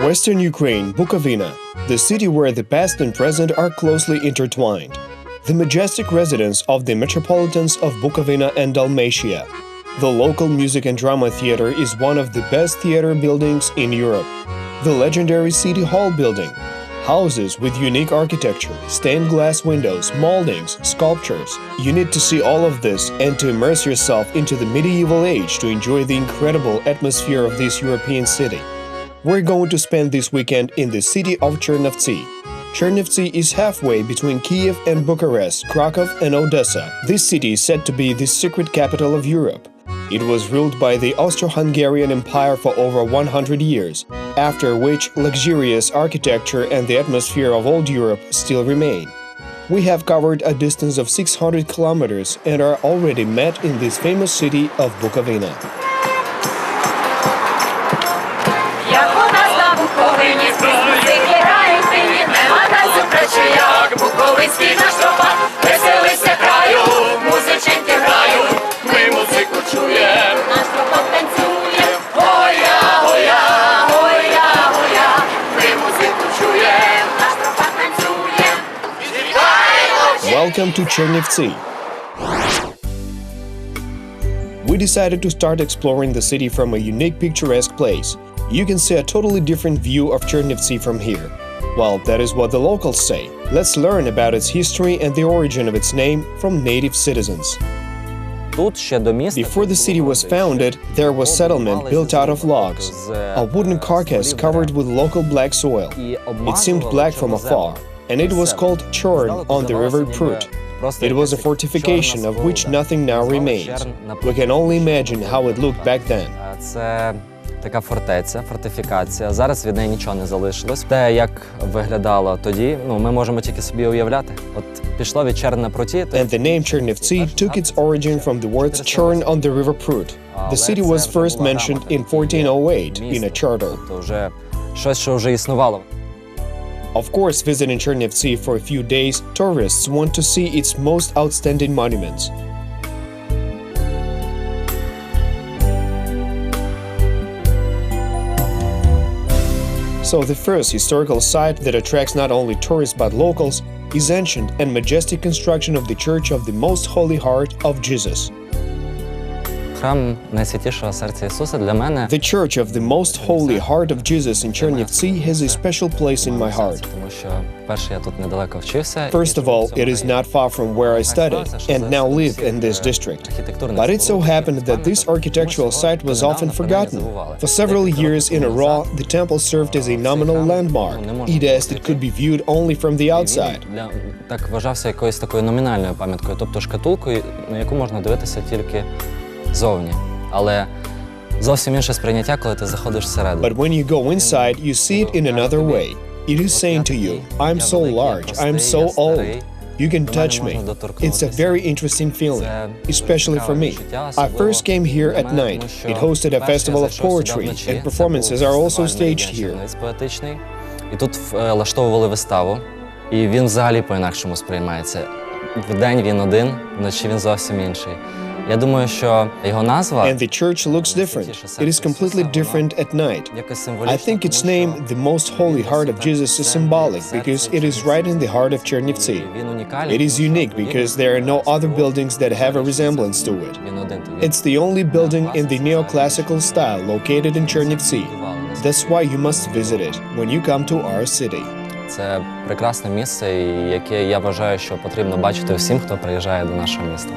Western Ukraine, Bukovyna, the city where the past and present are closely intertwined. The majestic residence of the metropolitans of Bukovyna and Dalmatia. The local music and drama theater is one of the best theater buildings in Europe. The legendary City Hall building. Houses with unique architecture, stained glass windows, moldings, sculptures. You need to see all of this and to immerse yourself into the medieval age to enjoy the incredible atmosphere of this European city. We're going to spend this weekend in the city of Chernivtsi. Chernivtsi is halfway between Kyiv and Bucharest, Krakow and Odesa. This city is said to be the secret capital of Europe. It was ruled by the Austro-Hungarian Empire for over 100 years, after which luxurious architecture and the atmosphere of old Europe still remain. We have covered a distance of 600 kilometers and are already met in this famous city of Bukovyna. Welcome to Chernivtsi. We decided to start exploring the city from a unique picturesque place. You can see a totally different view of Chernivtsi from here. Well, that is what the locals say. Let's learn about its history and the origin of its name from native citizens. Before the city was founded, there was settlement built out of logs, a wooden carcass covered with local black soil. It seemed black from afar, and it was called Chern on the river Prut. It was a fortification of which nothing now remains. We can only imagine how it looked back then. Така фортеця, фортифікація. Зараз від неї нічого не залишилось. Те, як виглядало тоді, ми можемо тільки собі уявляти. От пішло від Черна Пруті. And the name Chernivtsi took its origin from the words Chern on the river Prut. The city was first mentioned in 1408 in a charter. Тобто вже щось, що вже існувало. Of course, visiting Chernivtsi for a few days, tourists want to see its most outstanding monuments. So the first historical site that attracts not only tourists but locals is ancient and majestic construction of the Church of the Most Holy Heart of Jesus. The Church of the Most Holy Heart of Jesus in Chernivtsi has a special place in my heart. First of all, it is not far from where I studied and now live in this district. But it so happened that this architectural site was often forgotten. For several years in a row, the temple served as a nominal landmark, i.e. it could be viewed only from the outside. Так вважався якоюсь такою номінальною пам'яткою, тобто шкатулкою, на яку можна дивитися тільки зовні. Але зовсім інше сприйняття, коли ти заходиш всередину. But when you go inside, you see it in another way. It is saying to you, I'm so large, I'm so old. You can touch me. It's a very interesting feeling, especially for me. I first came here at night. It hosted a festival of poetry, and performances are also staged here. І тут влаштовували виставу, і він взагалі по-інакшому сприймається. Вдень він один, вночі він зовсім інший. Я думаю, що його назва... And the church looks different. It is completely different at night. I think its name, the Most Holy Heart of Jesus, is symbolic because it is right in the heart of Chernivtsi. It is unique because there are no other buildings that have a resemblance to it. It's the only building in the neoclassical style located in Chernivtsi. That's why you must visit it when you come to our city. Це прекрасне місце, яке я вважаю, що потрібно бачити всім, хто приїжджає до нашого міста.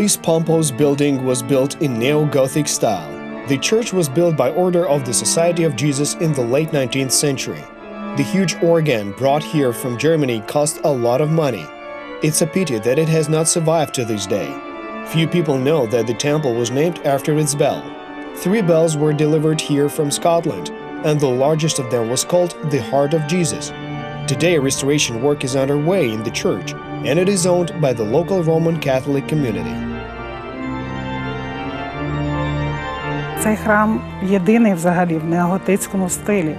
This pompous building was built in neo-Gothic style. The church was built by order of the Society of Jesus in the late 19th century. The huge organ brought here from Germany cost a lot of money. It's a pity that it has not survived to this day. Few people know that the temple was named after its bell. 3 bells were delivered here from Scotland, and the largest of them was called the Heart of Jesus. Today, restoration work is underway in the church, and it is owned by the local Roman Catholic community. Цей храм єдиний взагалі в неоготицькому стилі.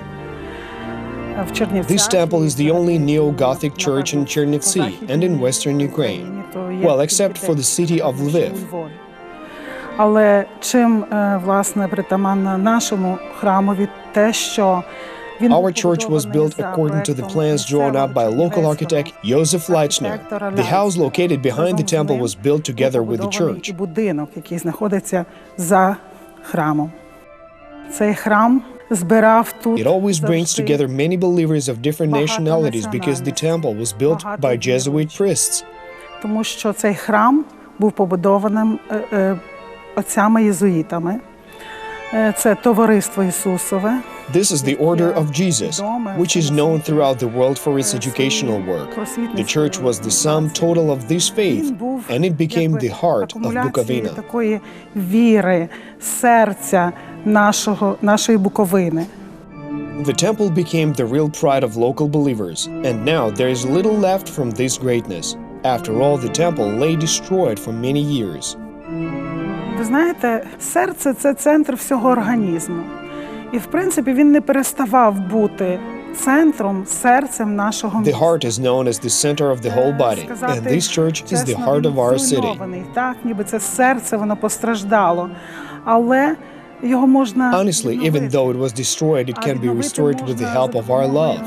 This temple is the only neo-Gothic church in Chernivtsi and in western Ukraine. Well, except for the city of Lviv. Але чим, власне, притаманно нашому храмові те, що він Our church was built according to the plans drawn up by local architect Josef Leitzner. The house located behind the temple was built together with the church. І будинок, який знаходиться за храмом. Цей храм збирав тут It always brings together many believers of different nationalities because the temple was built by Jesuit priests. Тому що цей храм був побудованим отцями-єзуїтами. Це Товариство Ісусове. This is the Order of Jesus, which is known throughout the world for its educational work. The church was the sum total of this faith, and it became the heart of Bukovyna. Такої віри, серця нашої Буковини. The temple became the real pride of local believers, and now there is little left from this greatness. After all, the temple lay destroyed for many years. Ви знаєте, серце – це центр всього організму. І, в принципі, він не переставав бути центром, серцем нашого міста. The heart is known as the center of the whole body, and this church is the heart of our city. Так, ніби це серце, воно постраждало. Але його можна Honestly, even though it was destroyed, it can be restored with the help of our love.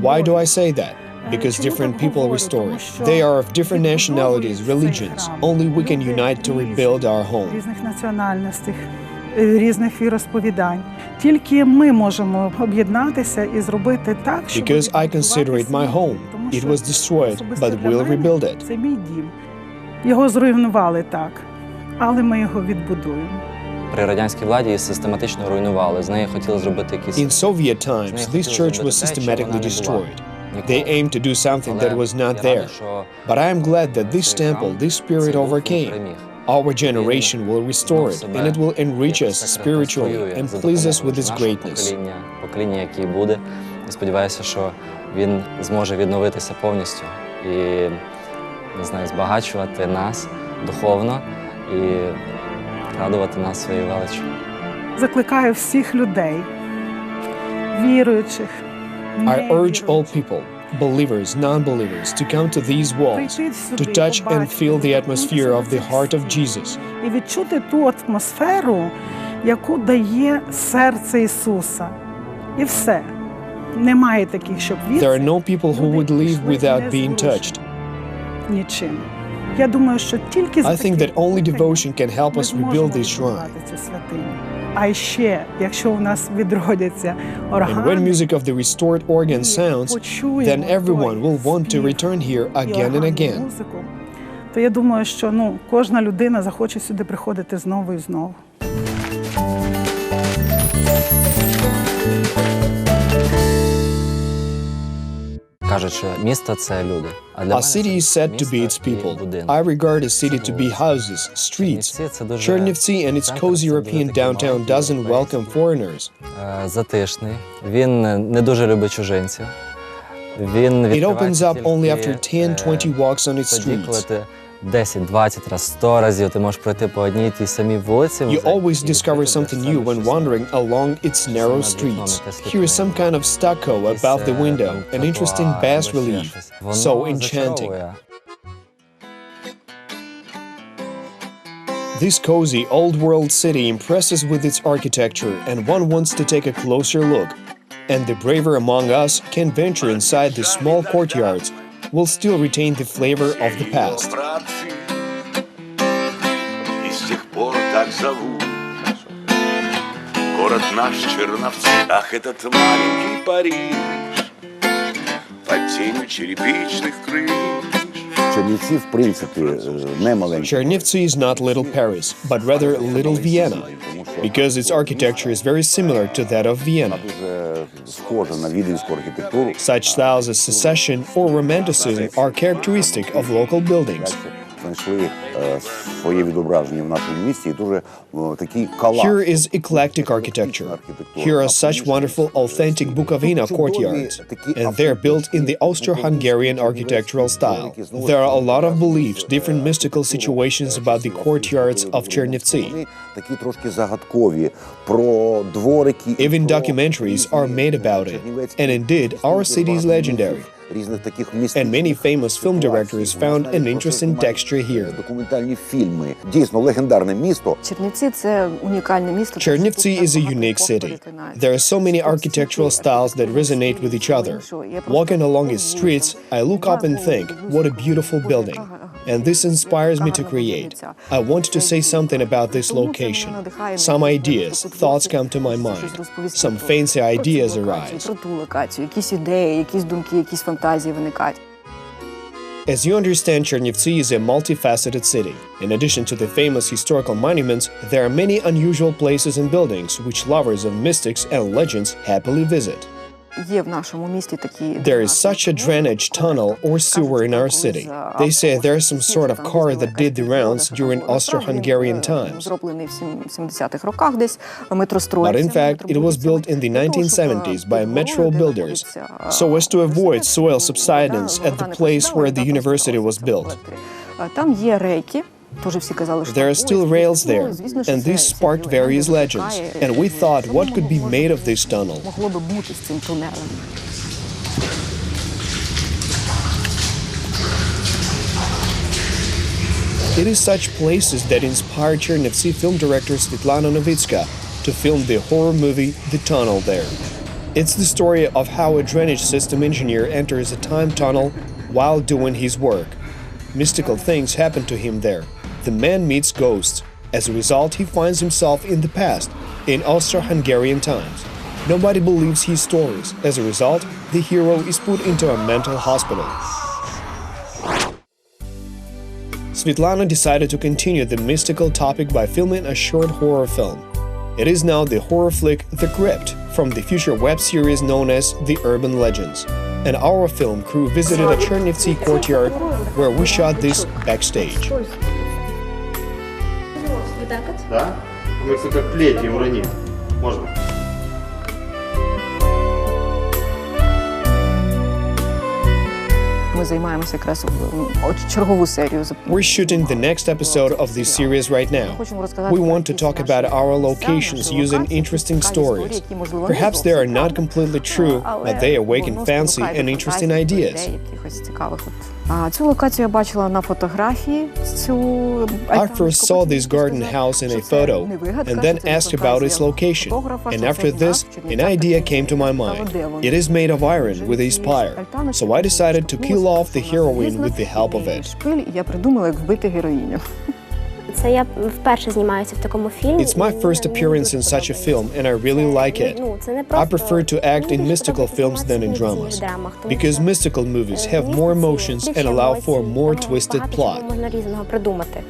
Why do I say that? Because different people restore it. They are of different nationalities, religions. Only we can unite to rebuild our home. Різних національностей, різних віросповідань. Тільки ми можемо об'єднатися і зробити так, щоб Because I consider it my home. It was destroyed, but we'll rebuild it. Це мій дім. Його зруйнували так, але ми його відбудуємо. При радянській владі її систематично руйнували. З неї хотіли зробити якісь... In Soviet times, this church was systematically destroyed. They aimed to do something that was not there. But I am glad that this temple, this spirit overcame. Our generation will restore it, and it will enrich us spiritually and please us with its greatness. Покоління, яке буде, я сподіваюся, що він зможе відновитися повністю і, не знаю, збагачувати нас духовно і радувати нас своєю величчю. Закликаю всіх людей, віруючих, I urge all people, believers, non-believers, to come to these walls, to touch and feel the atmosphere of the heart of Jesus. І відчути ту атмосферу, яку дає серце Ісуса. І все. Немає таких, щоб There are no people who would leave without being touched. Нічим. Я думаю, що тільки I think that only devotion can help us rebuild this shrine. цю святиню. А ще, якщо у нас відродяться And when органи, music of the restored organ sounds, then everyone will want to return here again and again. музику, то я думаю, що кожна людина захоче сюди приходити знову і знову. Кажуть, що місто – це люди. А для A мене city is said to be its people. I regard a city to be houses, streets. Chernivtsi and its cozy European downtown doesn't welcome foreigners. Затишний. Він не дуже любить чужинців. Він It opens up only after 10-20 walks on its тоді, коли streets. ти 10, 20 разів, 100 разів ти можеш пройти по одній тій самій вулиці. You always discover something new when wandering along its narrow streets. Here is some kind of stucco above the window, an interesting bas relief. So enchanting. This cozy, old-world city impresses with its architecture, and one wants to take a closer look. And the braver among us can venture inside the small courtyards, will still retain the flavor of the past. И с тех пор так зовут город наш Черновцы. Ах, этот маленький Париж под тенью черепичных крыш. Чернівці, в принципі, не маленькі. Chernivtsi is not little Paris, but rather little Vienna, because its architecture is very similar to that of Vienna. Дуже схоже на віденську архітектуру. Such styles as secession or romanticism are characteristic of local buildings. Знайшли своє відображення в нашому місті і дуже такий колаж. Here is eclectic architecture. Here are such wonderful, authentic Bukovyna courtyards, and they're built in the Austro-Hungarian architectural style. There are a lot of beliefs, different mystical situations about the courtyards of Chernivtsi. Вони такі трошки загадкові, про дворики. Even documentaries are made about it, and indeed, our city is legendary. різних таких And many famous film directors found an interesting texture here. Документальні фільми. Дійсно, легендарне місто. Чернівці – це унікальне місто. Chernivtsi is a unique city. There are so many architectural styles that resonate with each other. Walking along its streets, I look up and think, what a beautiful building. And this inspires me to create. I wanted to say something about this location. Some ideas, thoughts come to my mind. Some fancy ideas arise. Про ту локацію, якісь ідеї, якісь думки, якісь фантазії виникають. As you understand, Chernivtsi is a multifaceted city. In addition to the famous historical monuments, there are many unusual places and buildings which lovers of mystics and legends happily visit. Є в нашому місті такі... There is such a drainage tunnel or sewer in our city. They say there is some sort of car that did the rounds during Austro-Hungarian times. Зроблений в 70-х роках десь метрострой. But in fact, it was built in the 1970s by metro builders, so as to avoid soil subsidence at the place where the university was built. Там є рейки. There are still rails there, and this sparked various legends, and we thought what could be made of this tunnel. It is such places that inspired Chernivtsi film director Svetlana Novitska to film the horror movie The Tunnel there. It's the story of how a drainage system engineer enters a time tunnel while doing his work. Mystical things happen to him there. The man meets ghosts. As a result, he finds himself in the past, in Austro-Hungarian times. Nobody believes his stories. As a result, the hero is put into a mental hospital. Svetlana decided to continue the mystical topic by filming a short horror film. It is now the horror flick The Crypt from the future web series known as The Urban Legends. And our film crew visited a Chernivtsi courtyard where we shot this backstage. Да? Мы их как плети уроним. Можно. Ми займаємося якраз чергову серію. We're shooting the next episode of this series right now. We want to talk about our locations using interesting stories. Perhaps they are not completely true, but they awaken fancy and interesting ideas. Цю локацію я бачила на фотографії. I first saw this garden house in a photo and then asked about its location. And after this, an idea came to my mind. It is made of iron with a spire. So I decided to kill off the heroine with the help of it. Я придумала, як вбити героїню. Це я вперше знімаюся в такому фільмі. It's my first appearance in such a film, and I really like it. I prefer to act in mystical films than in dramas, because mystical movies have more emotions and allow for a more twisted plot. Можна різного придумати.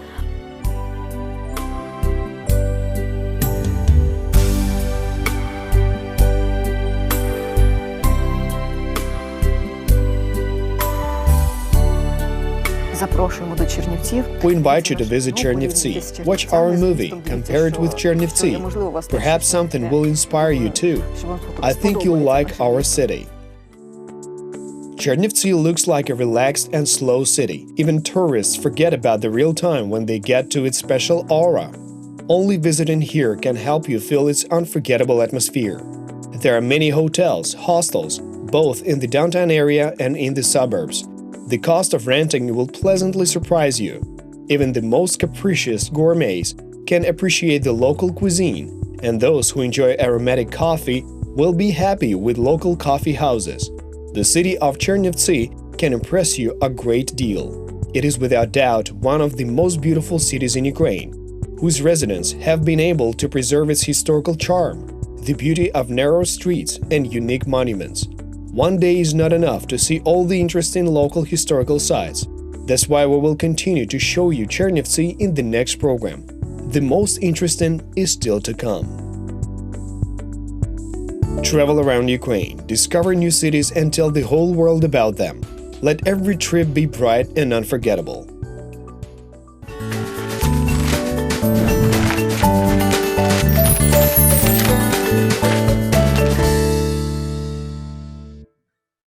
Запрошуємо до Чернівців. We invite you to visit Chernivtsi. Watch our movie, compare it with Chernivtsi. Perhaps something will inspire you too. I think you'll like our city. Chernivtsi looks like a relaxed and slow city. Even tourists forget about the real time when they get to its special aura. Only visiting here can help you feel its unforgettable atmosphere. There are many hotels, hostels, both in the downtown area and in the suburbs. The cost of renting will pleasantly surprise you. Even the most capricious gourmets can appreciate the local cuisine, and those who enjoy aromatic coffee will be happy with local coffee houses. The city of Chernivtsi can impress you a great deal. It is without doubt one of the most beautiful cities in Ukraine, whose residents have been able to preserve its historical charm, the beauty of narrow streets and unique monuments. One day is not enough to see all the interesting local historical sites. That's why we will continue to show you Chernivtsi in the next program. The most interesting is still to come. Travel around Ukraine, discover new cities and tell the whole world about them. Let every trip be bright and unforgettable.